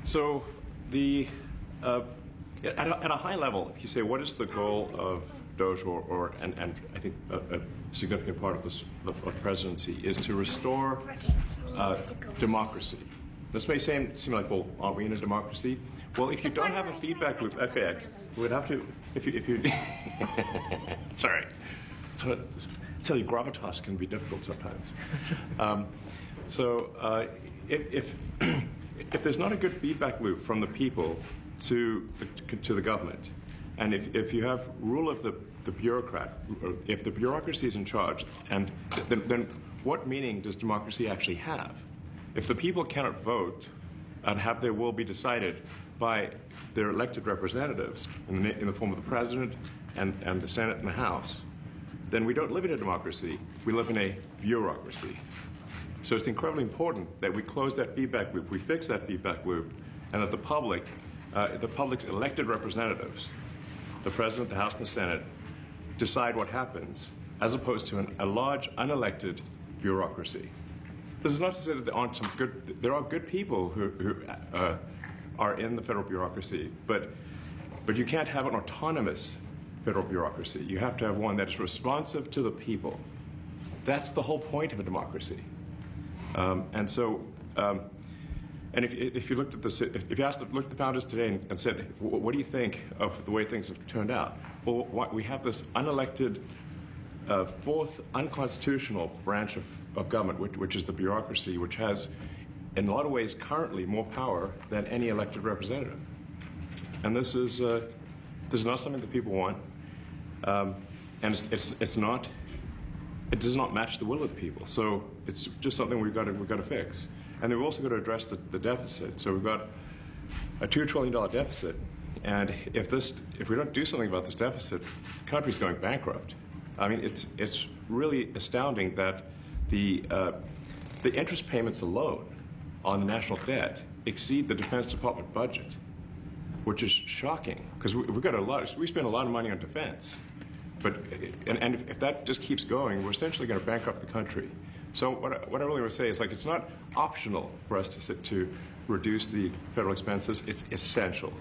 So at a high level, if you say what is the goal of DOGE, and I think a significant part of the presidency is to restore democracy. This may seem like, well, aren't we in a democracy? Well, if you don't have a feedback loop, FAX, we would have to, if you sorry. So, tell you, gravitas can be difficult sometimes. If there's not a good feedback loop from the people to the government, and if you have rule of the bureaucrat, or if the bureaucracy is in charge, and then what meaning does democracy actually have? If the people cannot vote and have their will be decided by their elected representatives in the form of the president and the Senate and the House, then we don't live in a democracy. We live in a bureaucracy. So it's incredibly important that we close that feedback loop, we fix that feedback loop, and that the public's elected representatives, the president, the House, and the Senate, decide what happens, as opposed to a large, unelected bureaucracy. This is not to say that there are good people who are in the federal bureaucracy, but you can't have an autonomous federal bureaucracy. You have to have one that is responsive to the people. That's the whole point of a democracy. And if you looked at this, if you looked at the founders today and said, what do you think of the way things have turned out? Well, we have this unelected, fourth unconstitutional branch of government, which is the bureaucracy, which has, in a lot of ways, currently more power than any elected representative. And this is not something that people want, and it does not match the will of the people. So it's just something we've got to fix. And then we've also got to address the deficit. So we've got a $2 trillion deficit, and if we don't do something about this deficit, the country's going bankrupt. I mean, it's really astounding that the interest payments alone on the national debt exceed the Defense Department budget, which is shocking because we spend a lot of money on defense, and if that just keeps going, we're essentially going to bankrupt the country. So what I really want to say is, like, it's not optional for us to reduce the federal expenses. It's essential.